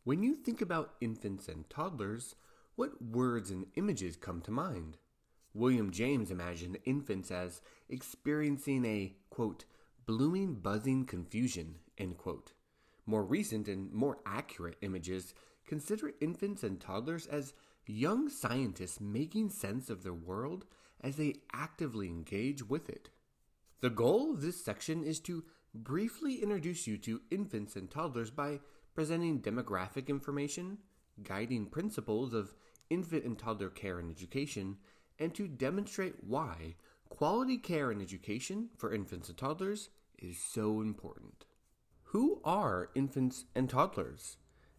When you think about infants and toddlers, what words and images come to mind? William James imagined infants as experiencing a, quote, blooming, buzzing confusion, end quote. More recent and more accurate images consider infants and toddlers as young scientists making sense of their world as they actively engage with it. The goal of this section is to briefly introduce you to infants and toddlers by presenting demographic information, guiding principles of infant and toddler care and education, and to demonstrate why quality care and education for infants and toddlers is so important. Who are infants and toddlers?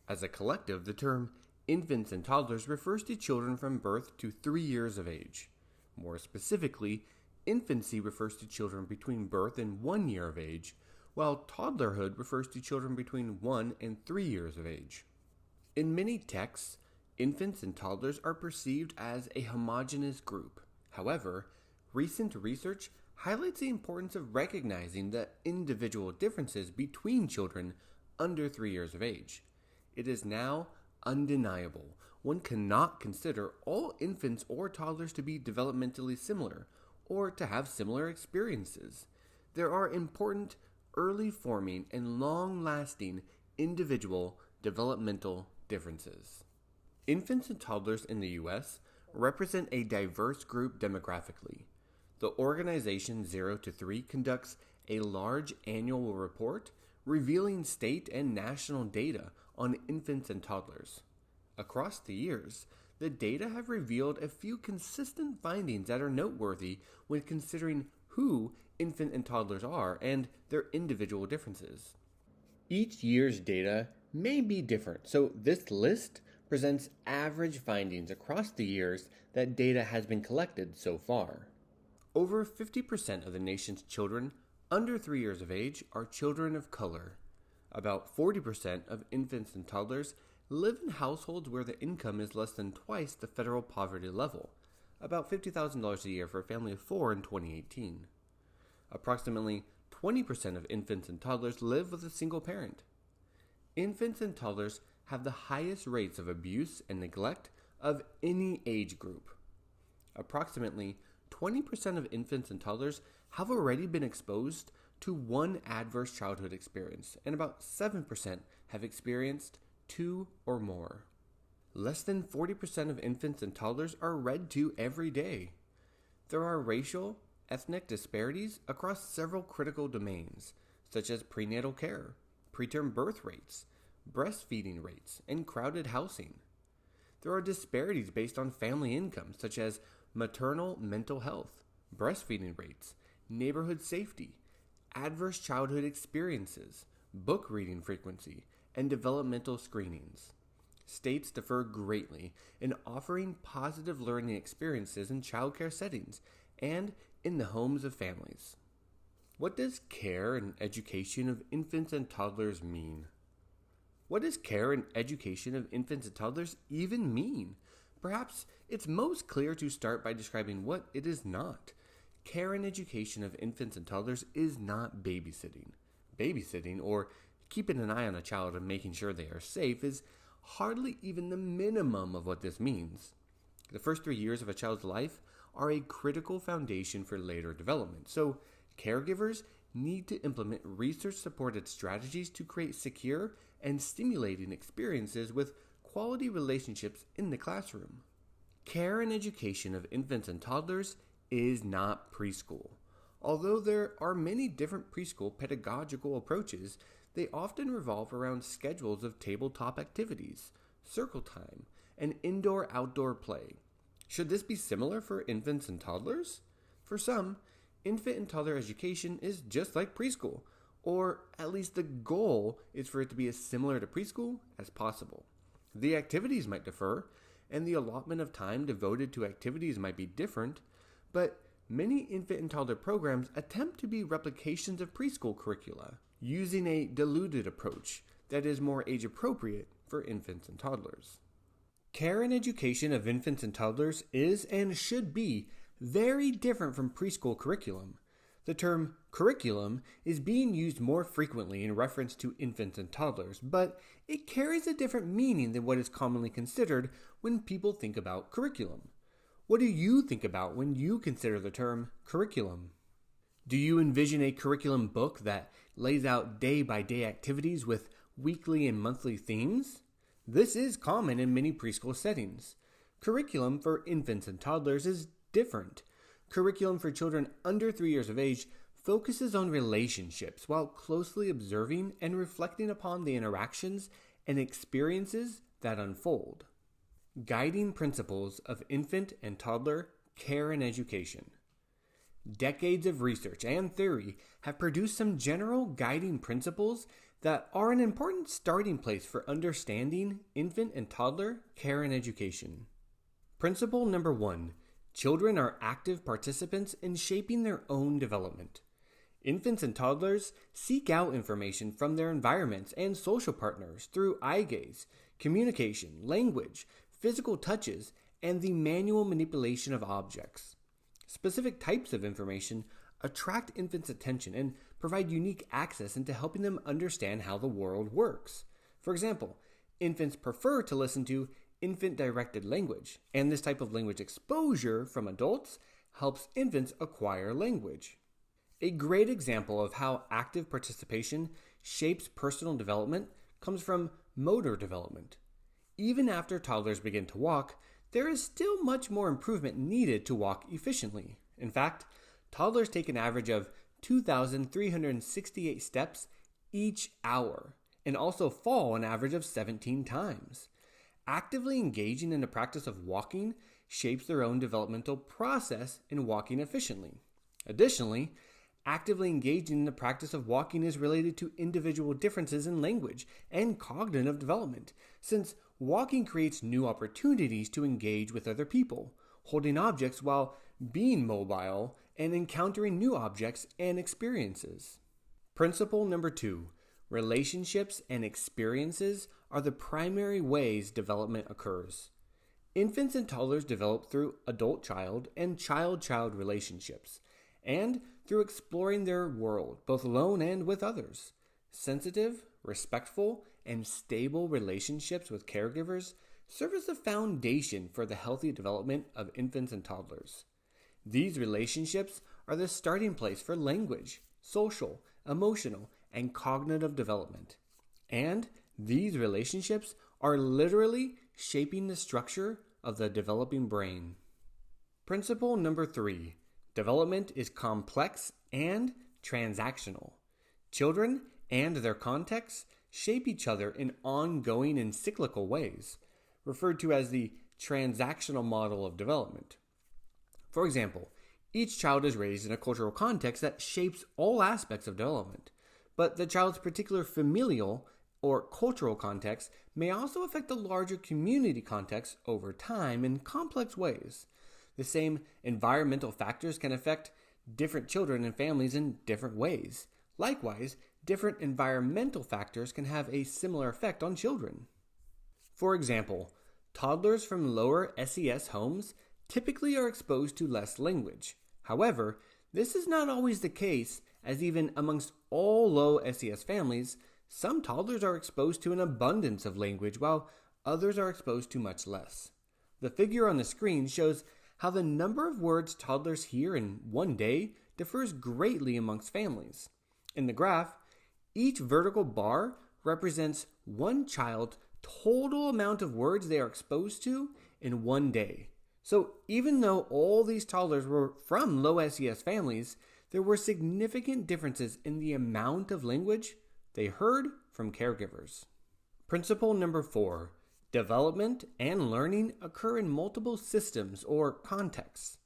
As a collective, the term infants and toddlers refers to children from birth to 3 years of age. More specifically, infancy refers to children between birth and 1 year of age, while toddlerhood refers to children between 1 and 3 years of age. In many texts, infants and toddlers are perceived as a homogeneous group. However, recent research highlights the importance of recognizing the individual differences between children under 3 years of age. It is now undeniable one cannot consider all infants or toddlers to be developmentally similar or to have similar experiences. There are important early forming and long-lasting individual developmental differences. Infants and toddlers in the U.S. represent a diverse group demographically. The organization 0 to 3 conducts a large annual report revealing state and national data on infants and toddlers. Across the years, the data have revealed a few consistent findings that are noteworthy when considering who infant and toddlers are and their individual differences. Each year's data may be different, so this list presents average findings across the years that data has been collected so far. Over 50% of the nation's children under 3 years of age are children of color. About 40% of infants and toddlers live in households where the income is less than twice the federal poverty level, about $50,000 a year for a family of 4 in 2018. Approximately 20% of infants and toddlers live with a single parent. Infants and toddlers have the highest rates of abuse and neglect of any age group. Approximately 20% of infants and toddlers have already been exposed to one adverse childhood experience, and about 7% have experienced 2 or more. Less than 40% of infants and toddlers are read to every day. There are racial, ethnic disparities across several critical domains, such as prenatal care, preterm birth rates, breastfeeding rates, and crowded housing. There are disparities based on family income, such as maternal mental health, breastfeeding rates, neighborhood safety, adverse childhood experiences, book reading frequency, and developmental screenings. States differ greatly in offering positive learning experiences in childcare settings and in the homes of families. What does care and education of infants and toddlers mean? What does care and education of infants and toddlers even mean? Perhaps it's most clear to start by describing what it is not. Care and education of infants and toddlers is not babysitting. Babysitting, or keeping an eye on a child and making sure they are safe, is hardly even the minimum of what this means. The first 3 years of a child's life are a critical foundation for later development, so caregivers need to implement research-supported strategies to create secure and stimulating experiences with quality relationships in the classroom. Care and education of infants and toddlers is not preschool. Although there are many different preschool pedagogical approaches, they often revolve around schedules of tabletop activities, circle time, and indoor-outdoor play. Should this be similar for infants and toddlers? For some, infant and toddler education is just like preschool, or at least the goal is for it to be as similar to preschool as possible. The activities might differ, and the allotment of time devoted to activities might be different, but many infant and toddler programs attempt to be replications of preschool curricula, using a diluted approach that is more age-appropriate for infants and toddlers. Care and education of infants and toddlers is and should be very different from preschool curriculum. The term curriculum is being used more frequently in reference to infants and toddlers, but it carries a different meaning than what is commonly considered when people think about curriculum. What do you think about when you consider the term curriculum? Do you envision a curriculum book that lays out day-by-day activities with weekly and monthly themes? This is common in many preschool settings. Curriculum for infants and toddlers is different. Curriculum for children under 3 years of age focuses on relationships while closely observing and reflecting upon the interactions and experiences that unfold. Guiding principles of infant and toddler care and education. Decades of research and theory have produced some general guiding principles that are an important starting place for understanding infant and toddler care and education. Principle number 1. Children are active participants in shaping their own development. Infants and toddlers seek out information from their environments and social partners through eye gaze, communication, language, physical touches, and the manual manipulation of objects. Specific types of information attract infants' attention and provide unique access into helping them understand how the world works. For example, infants prefer to listen to infant-directed language, and this type of language exposure from adults helps infants acquire language. A great example of how active participation shapes personal development comes from motor development. Even after toddlers begin to walk, there is still much more improvement needed to walk efficiently. In fact, toddlers take an average of 2,368 steps each hour and also fall an average of 17 times. Actively engaging in the practice of walking shapes their own developmental process in walking efficiently. Additionally, actively engaging in the practice of walking is related to individual differences in language and cognitive development, since walking creates new opportunities to engage with other people, holding objects while being mobile and encountering new objects and experiences. Principle number 2. Relationships and experiences are the primary ways development occurs. Infants and toddlers develop through adult-child and child-child relationships, and through exploring their world, both alone and with others. Sensitive, respectful, and stable relationships with caregivers serve as the foundation for the healthy development of infants and toddlers. These relationships are the starting place for language, social, emotional, and cognitive development. And these relationships are literally shaping the structure of the developing brain. Principle number 3. Development is complex and transactional. Children and their contexts shape each other in ongoing and cyclical ways, referred to as the transactional model of development. For example, each child is raised in a cultural context that shapes all aspects of development, but the child's particular familial or cultural context may also affect the larger community context over time in complex ways. The same environmental factors can affect different children and families in different ways. Likewise, different environmental factors can have a similar effect on children. For example, toddlers from lower SES homes typically are exposed to less language. However, this is not always the case, as even amongst all low SES families, some toddlers are exposed to an abundance of language while others are exposed to much less. The figure on the screen shows how the number of words toddlers hear in one day differs greatly amongst families. In the graph, each vertical bar represents one child's total amount of words they are exposed to in one day. So even though all these toddlers were from low SES families, there were significant differences in the amount of language they heard from caregivers. Principle number 4. Development and learning occur in multiple systems or contexts.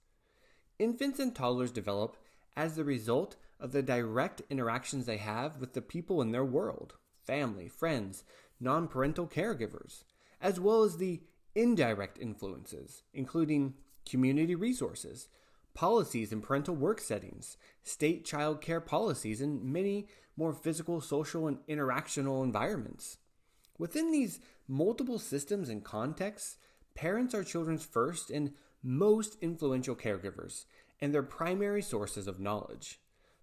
Infants and toddlers develop as the result of the direct interactions they have with the people in their world, family, friends, non-parental caregivers, as well as the indirect influences, including community resources, policies and parental work settings, state child care policies, and many more physical, social, and interactional environments. Within these multiple systems and contexts, parents are children's first and most influential caregivers and their primary sources of knowledge.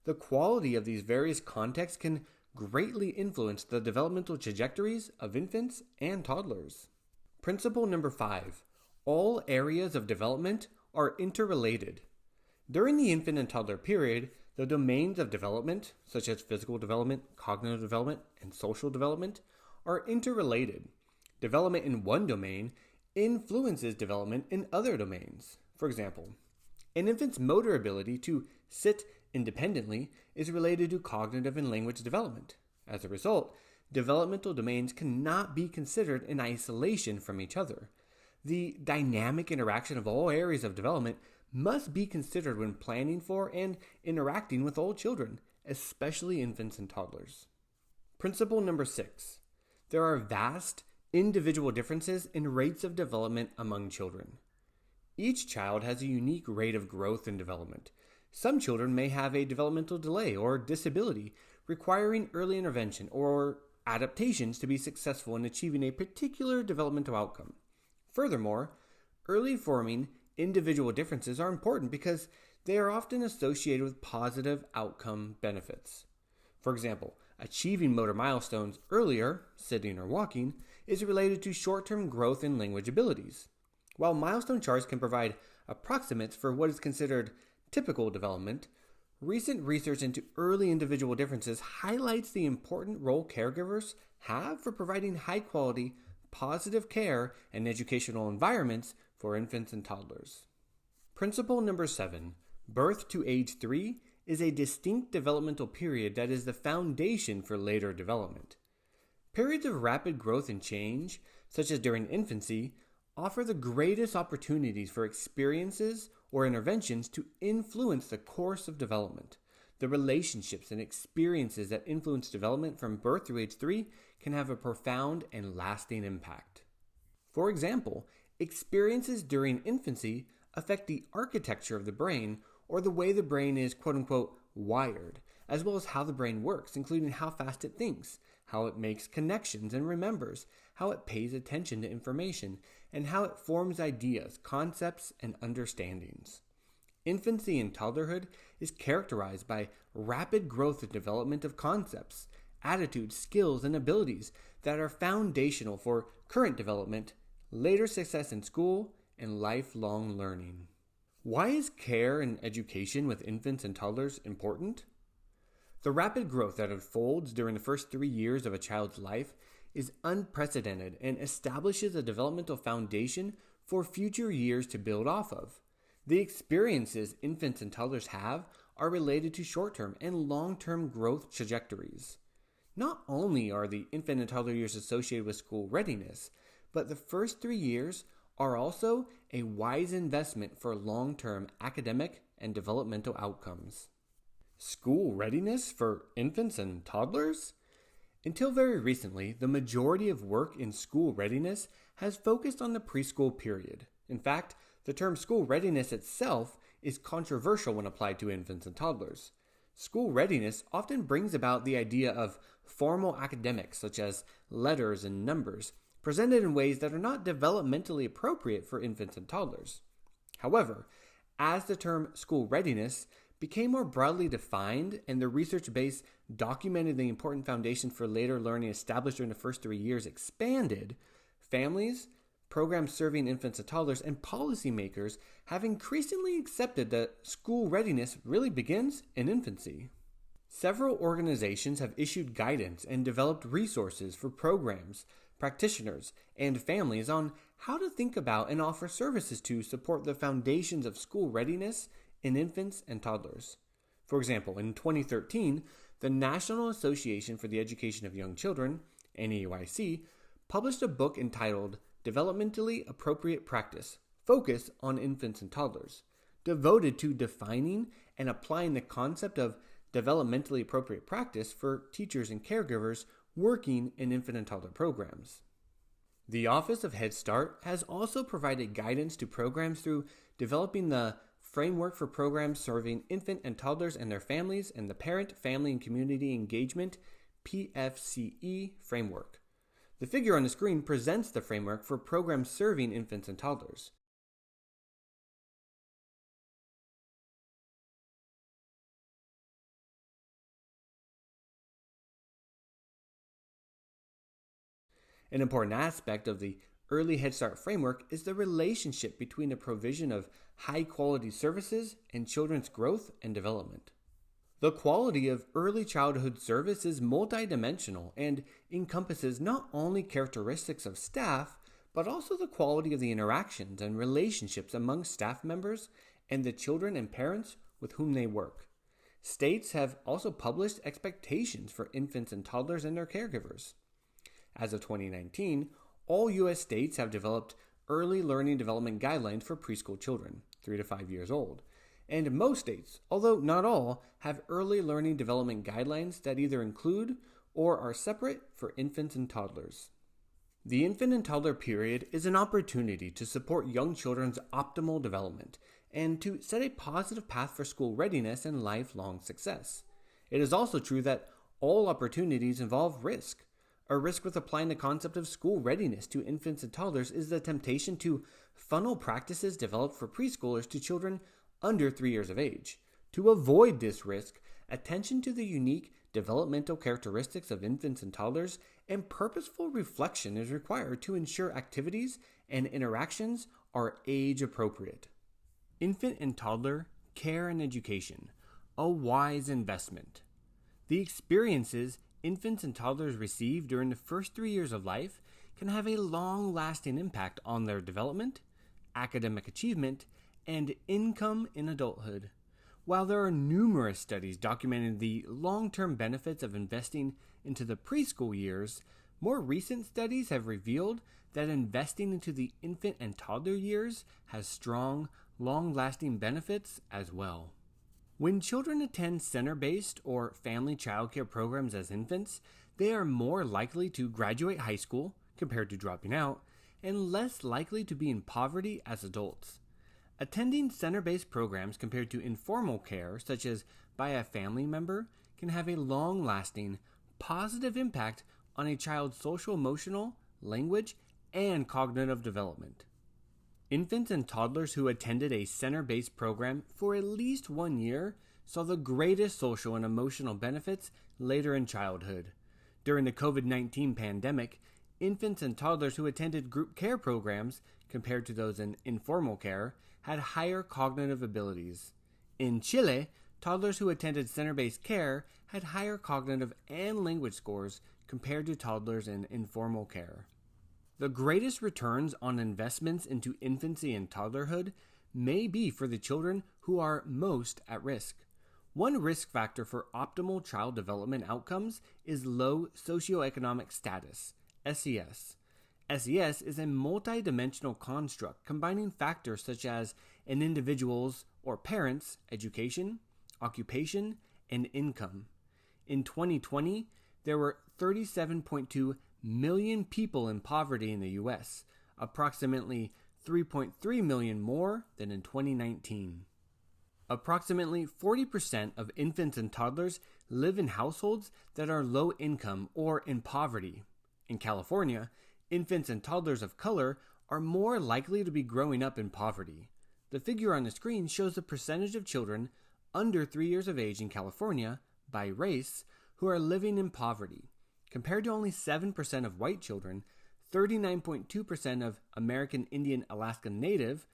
The quality of these various contexts can greatly influence the developmental trajectories of infants and toddlers. Principle number 5. All areas of development are interrelated. During the infant and toddler period, the domains of development, such as physical development, cognitive development, and social development, are interrelated. Development in one domain influences development in other domains. For example, an infant's motor ability to sit independently is related to cognitive and language development. As a result, developmental domains cannot be considered in isolation from each other. The dynamic interaction of all areas of development must be considered when planning for and interacting with all children, especially infants and toddlers. Principle number 6. There are vast individual differences in rates of development among children. Each child has a unique rate of growth and development. Some children may have a developmental delay or disability requiring early intervention or adaptations to be successful in achieving a particular developmental outcome. Furthermore, early forming individual differences are important because they are often associated with positive outcome benefits. For example, achieving motor milestones earlier, sitting or walking, is related to short-term growth in language abilities. While milestone charts can provide approximates for what is considered typical development, recent research into early individual differences highlights the important role caregivers have for providing high-quality, positive care and educational environments for infants and toddlers. Principle number 7. Birth to age 3 is a distinct developmental period that is the foundation for later development. Periods of rapid growth and change, such as during infancy, offer the greatest opportunities for experiences or interventions to influence the course of development. The relationships and experiences that influence development from birth through age 3 can have a profound and lasting impact. For example, experiences during infancy affect the architecture of the brain or the way the brain is quote-unquote wired, as well as how the brain works, including how fast it thinks, how it makes connections and remembers, how it pays attention to information, and how it forms ideas, concepts, and understandings. Infancy and toddlerhood is characterized by rapid growth and development of concepts, attitudes, skills, and abilities that are foundational for current development, later success in school, and lifelong learning. Why is care and education with infants and toddlers important? The rapid growth that unfolds during the first 3 years of a child's life is unprecedented and establishes a developmental foundation for future years to build off of. The experiences infants and toddlers have are related to short-term and long-term growth trajectories. Not only are the infant and toddler years associated with school readiness, but the first 3 years are also a wise investment for long-term academic and developmental outcomes. School readiness for infants and toddlers? Until very recently, the majority of work in school readiness has focused on the preschool period. In fact, the term school readiness itself is controversial when applied to infants and toddlers. School readiness often brings about the idea of formal academics, such as letters and numbers, presented in ways that are not developmentally appropriate for infants and toddlers. However, as the term school readiness became more broadly defined and the research base documented the important foundation for later learning established during the first 3 years expanded, families, programs serving infants and toddlers, and policymakers have increasingly accepted that school readiness really begins in infancy. Several organizations have issued guidance and developed resources for programs, practitioners, and families on how to think about and offer services to support the foundations of school readiness in infants and toddlers. For example, in 2013, the National Association for the Education of Young Children, NAEYC, published a book entitled Developmentally Appropriate Practice, Focus on Infants and Toddlers, devoted to defining and applying the concept of developmentally appropriate practice for teachers and caregivers working in infant and toddler programs. The Office of Head Start has also provided guidance to programs through developing the Framework for Programs Serving Infant and Toddlers and Their Families and the Parent, Family, and Community Engagement PFCE framework. The figure on the screen presents the framework for programs serving infants and toddlers. An important aspect of the Early Head Start framework is the relationship between the provision of high quality services and children's growth and development. The quality of early childhood service is multidimensional and encompasses not only characteristics of staff, but also the quality of the interactions and relationships among staff members and the children and parents with whom they work. States have also published expectations for infants and toddlers and their caregivers. As of 2019, all U.S. states have developed early learning development guidelines for preschool children, 3 to 5 years old. And most states, although not all, have early learning development guidelines that either include or are separate for infants and toddlers. The infant and toddler period is an opportunity to support young children's optimal development and to set a positive path for school readiness and lifelong success. It is also true that all opportunities involve risk. A risk with applying the concept of school readiness to infants and toddlers is the temptation to funnel practices developed for preschoolers to children under 3 years of age. To avoid this risk, attention to the unique developmental characteristics of infants and toddlers and purposeful reflection is required to ensure activities and interactions are age appropriate. Infant and toddler care and education, a wise investment. The experiences infants and toddlers receive during the first 3 years of life can have a long-lasting impact on their development, academic achievement, and income in adulthood. While there are numerous studies documenting the long-term benefits of investing into the preschool years, more recent studies have revealed that investing into the infant and toddler years has strong, long-lasting benefits as well. When children attend center-based or family childcare programs as infants, they are more likely to graduate high school compared to dropping out, and less likely to be in poverty as adults. Attending center-based programs compared to informal care, such as by a family member, can have a long-lasting, positive impact on a child's social-emotional, language, and cognitive development. Infants and toddlers who attended a center-based program for at least 1 year saw the greatest social and emotional benefits later in childhood. During the COVID-19 pandemic, infants and toddlers who attended group care programs, compared to those in informal care, had higher cognitive abilities. In Chile, toddlers who attended center-based care had higher cognitive and language scores compared to toddlers in informal care. The greatest returns on investments into infancy and toddlerhood may be for the children who are most at risk. One risk factor for optimal child development outcomes is low socioeconomic status, SES. SES is a multidimensional construct combining factors such as an individual's or parents' education, occupation, and income. In 2020, there were 37.2 million people in poverty in the U.S., approximately 3.3 million more than in 2019. Approximately 40% of infants and toddlers live in households that are low income or in poverty. In California, infants and toddlers of color are more likely to be growing up in poverty. The figure on the screen shows the percentage of children under 3 years of age in California, by race, who are living in poverty. Compared to only 7% of white children, 39.2% of American Indian Alaska Native,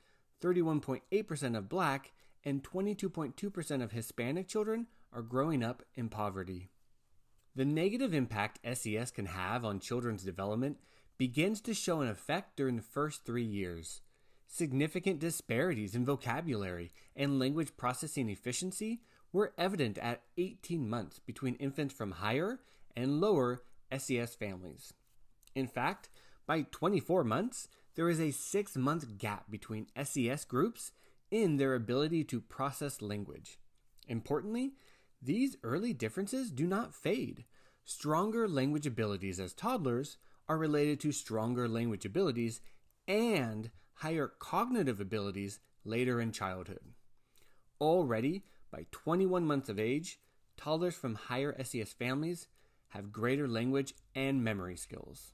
31.8% of Black, and 22.2% of Hispanic children are growing up in poverty. The negative impact SES can have on children's development begins to show an effect during the first 3 years. Significant disparities in vocabulary and language processing efficiency were evident at 18 months between infants from higher and lower SES families. In fact, by 24 months, there is a 6-month gap between SES groups in their ability to process language. Importantly, these early differences do not fade. Stronger language abilities as toddlers are related to stronger language abilities and higher cognitive abilities later in childhood. Already, by 21 months of age, toddlers from higher SES families have greater language and memory skills.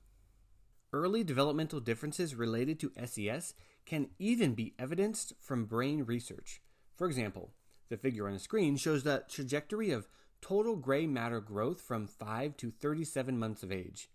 Early developmental differences related to SES can even be evidenced from brain research. For example, the figure on the screen shows the trajectory of total gray matter growth from 5 to 37 months of age.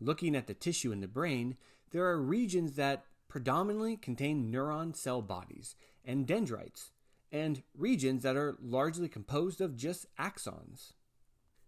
Looking at the tissue in the brain, there are regions that predominantly contain neuron cell bodies and dendrites, and regions that are largely composed of just axons.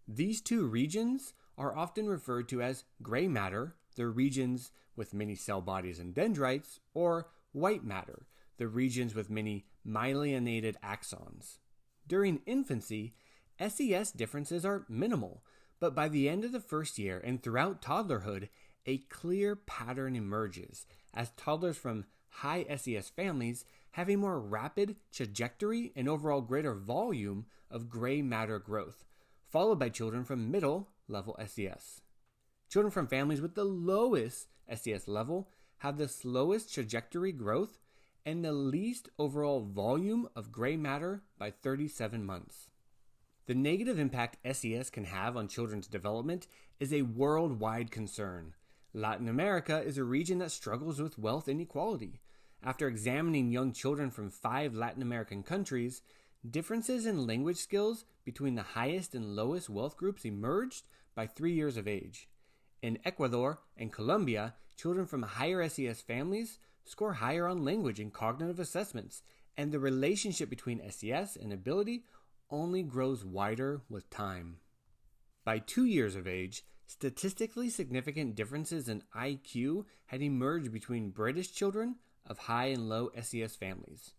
These two regions are often referred to as gray matter, the regions with many cell bodies and dendrites, or white matter, the regions with many myelinated axons. During infancy, SES differences are minimal, but by the end of the first year and throughout toddlerhood, a clear pattern emerges as toddlers from high SES families have a more rapid trajectory and overall greater volume of gray matter growth, followed by children from middle level SES. Children from families with the lowest SES level have the slowest trajectory growth and the least overall volume of gray matter by 37 months. The negative impact SES can have on children's development is a worldwide concern. Latin America is a region that struggles with wealth inequality. After examining young children from 5 Latin American countries, differences in language skills between the highest and lowest wealth groups emerged by 3 years of age. In Ecuador and Colombia, children from higher SES families score higher on language and cognitive assessments, and the relationship between SES and ability only grows wider with time. By 2 years of age, statistically significant differences in IQ had emerged between British children of high and low SES families.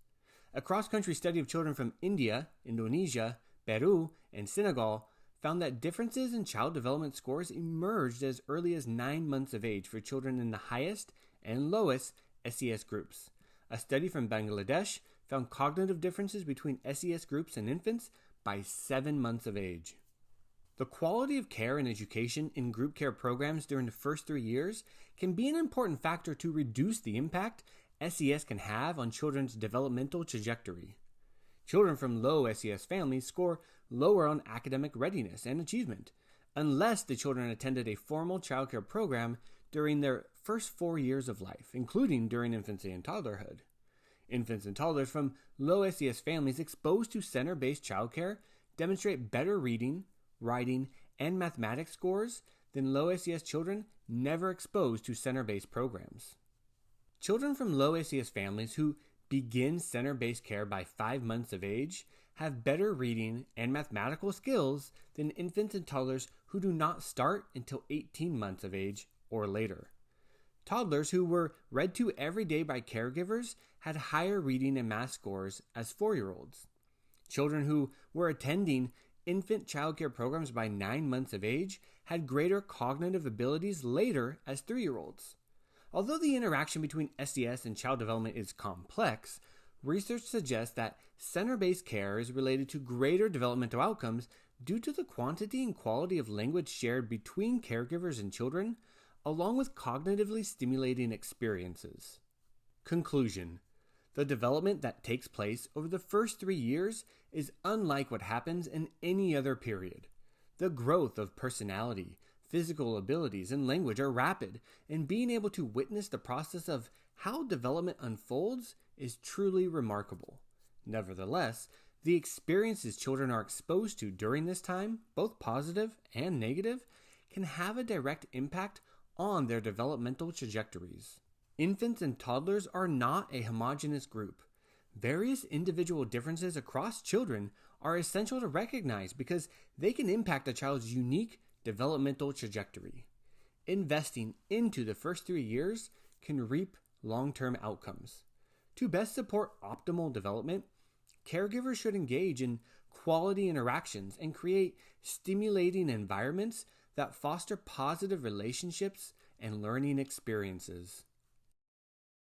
A cross-country study of children from India, Indonesia, Peru, and Senegal found that differences in child development scores emerged as early as 9 months of age for children in the highest and lowest SES groups. A study from Bangladesh found cognitive differences between SES groups and infants by 7 months of age. The quality of care and education in group care programs during the first 3 years can be an important factor to reduce the impact SES can have on children's developmental trajectory. Children from low SES families score lower on academic readiness and achievement, unless the children attended a formal childcare program during their first 4 years of life, including during infancy and toddlerhood. Infants and toddlers from low SES families exposed to center-based childcare demonstrate better reading, writing, and mathematics scores than low SES children never exposed to center-based programs. Children from low SES families who begin center-based care by 5 months of age have better reading and mathematical skills than infants and toddlers who do not start until 18 months of age or later. Toddlers who were read to every day by caregivers had higher reading and math scores as 4-year-olds. Children who were attending infant childcare programs by 9 months of age had greater cognitive abilities later as 3-year-olds. Although the interaction between SES and child development is complex, research suggests that center-based care is related to greater developmental outcomes due to the quantity and quality of language shared between caregivers and children, along with cognitively stimulating experiences. Conclusion: the development that takes place over the first 3 years is unlike what happens in any other period. The growth of personality, physical abilities, and language are rapid, and being able to witness the process of how development unfolds is truly remarkable. Nevertheless, the experiences children are exposed to during this time, both positive and negative, can have a direct impact on their developmental trajectories. Infants and toddlers are not a homogeneous group. Various individual differences across children are essential to recognize because they can impact a child's unique developmental trajectory. Investing into the first 3 years can reap long-term outcomes. To best support optimal development, caregivers should engage in quality interactions and create stimulating environments that foster positive relationships and learning experiences.